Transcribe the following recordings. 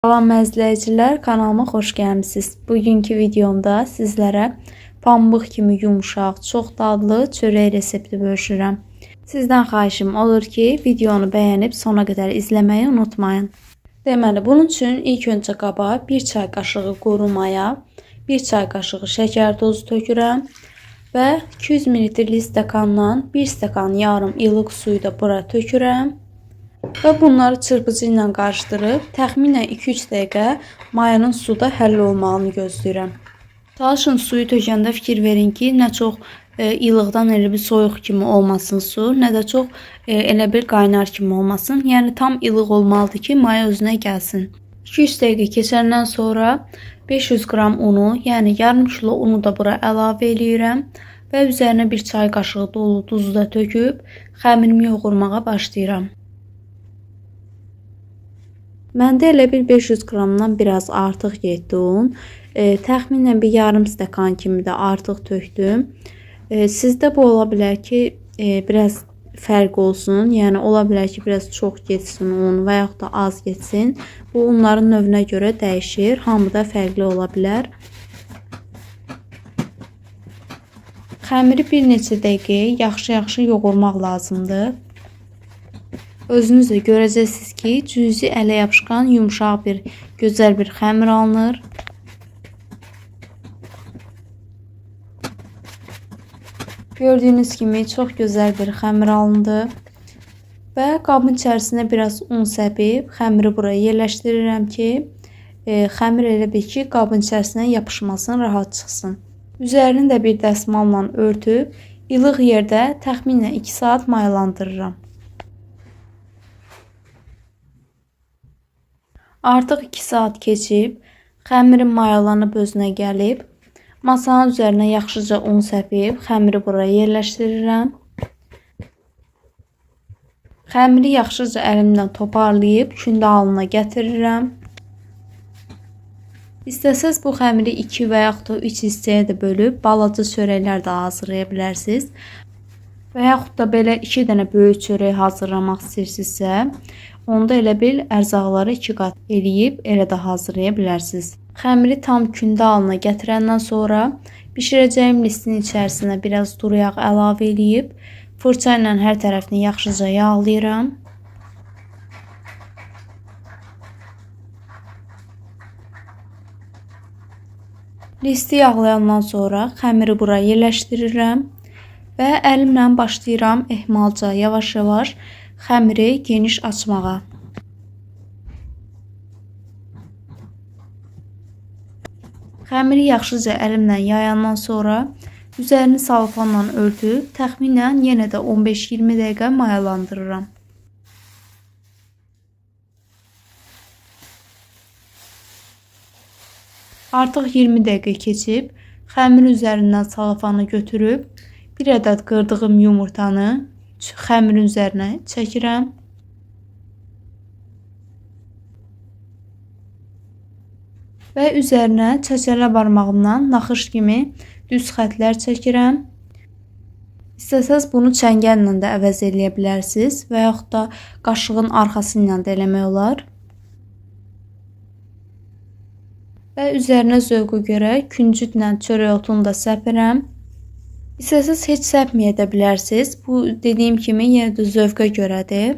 Salam izləyicilər, kanalıma xoş gəlmisiniz. Bugünkü videomda sizlərə pambıq kimi yumuşaq, çox dadlı çörək resepti bölüşürəm. Sizdən xahişim olur ki, videonu bəyənib sona qədər izləməyi unutmayın. Deməli, bunun üçün ilk öncə qaba 1 çay qaşığı quru maya, 1 çay qaşığı şəkər tozu tökürəm və 200 ml stəkandan 1 stəkan yarım ilıq suyu da bura tökürəm. Və bunları çırpıcı ilə qarışdırıb təxminən 2-3 dəqiqə mayanın suda həll olmağını gözləyirəm. Çalışın suyu tökəndə fikir verin ki, nə çox ilıqdan elə bir soyuq kimi olmasın su, nə də çox elə bir qaynar kimi olmasın. Yəni tam ilıq olmalıdır ki, maya özünə gəlsin. 2-3 dəqiqə keçəndən sonra 500 qram unu, yəni yarım kilo unu da bura əlavə eləyirəm və üzərinə 1 çay qaşığı dolu duzu da töküb xəmirimi yoğurmağa başlayıram. Məndə elə bir 500 qramdan biraz artıq getdi un. Təxminən bir yarım stəkan kimi də artıq tökdüm. Sizdə bu ola bilər ki, biraz fərq olsun. Yəni ola bilər ki, biraz çox getsin un və yaxud da az getsin. Bu unların növünə görə dəyişir. Hamıda fərqli ola bilər. Xəmiri bir neçə dəqiqə yaxşı yoğurmaq lazımdır. Özünüz də görəcəksiniz ki, cüzi ələ yapışqan yumuşaq bir, gözəl bir xəmir alınır. Gördüyünüz kimi çox gözəl bir xəmir alındı. Və qabın içərisinə biraz un səpib xəmiri buraya yerləşdirirəm ki, xəmir elə bil ki, qabın içərisinə yapışmasın, rahat çıxsın. Üzərini də bir dəsmalla örtüb, ilıq yerdə təxminən 2 saat mayalandırıram. Artıq 2 saat keçib, xəmirin mayalanıb özünə gəlib. Masanın üzərinə yaxşıca un səpib, xəmiri buraya yerləşdirirəm. Xəmiri yaxşıca əlimlə toparlayıb, kündə halına gətirirəm. İstəsəz bu xəmiri 2 və yaxud da 3 hissəyə də bölüb, balaca çörəklər də hazırlaya bilərsiniz. Və yaxud da belə 2 dənə böyük çörək hazırlamaq istəyirsinizsə, onda elə bil ərzaqları 2 qat eləyib, elə də hazırlaya bilərsiniz. Xəmiri tam kündə halına gətirəndən sonra bişirəcəyim listin içərisinə biraz duru yağ əlavə eləyib, fırça ilə hər tərəfini yaxşıca yağlayıram. Listi yağlayandan sonra xəmiri buraya yerləşdirirəm və əlimlə başlayıram ehmalca yavaş-yavaş xəmiri geniş açmağa. Xəmiri yaxşıca əlimlə yayandan sonra üzərini salfanla örtüb təxminən yenə də 15-20 dəqiqə mayalandırıram. Artıq 20 dəqiqə keçib, xəmir üzərindən salafanı götürüb, bir ədəd qırdığım yumurtanı xəmirin üzərinə çəkirəm. Və üzərinə çəkələ barmağımla naxış kimi düz xətlər çəkirəm. İstəsəz bunu çəngəllə də əvəz eləyə bilərsiniz və yaxud da qaşığın arxası ilə də eləmək olar. Və üzərinə zövqə görə küncütlə çörək otunu da səpirəm. İstəsəz heç səpməyə də bilərsiniz. Bu dediyim kimi yenə də zövqə görədir.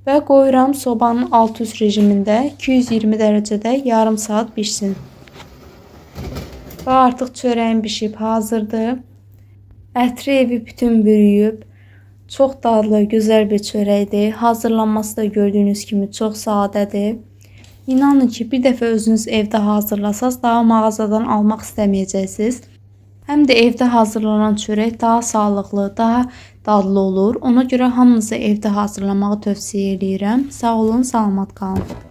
Və qoyuram sobanın alt-üst rejimində 220 dərəcədə yarım saat pişsin. Və artıq çörəyim bişib hazırdır. Ətri evi bütün bürüyüb. Çox dadlı, gözəl bir çörəkdir. Hazırlanması da gördüyünüz kimi çox sadədir. İnanın ki, bir dəfə özünüz evdə hazırlasaz, daha mağazadan almaq istəməyəcəksiniz. Həm də evdə hazırlanan çörək daha sağlıqlı, daha dadlı olur. Ona görə hamınıza evdə hazırlamağı tövsiyə edirəm. Sağ olun, salamat qalın.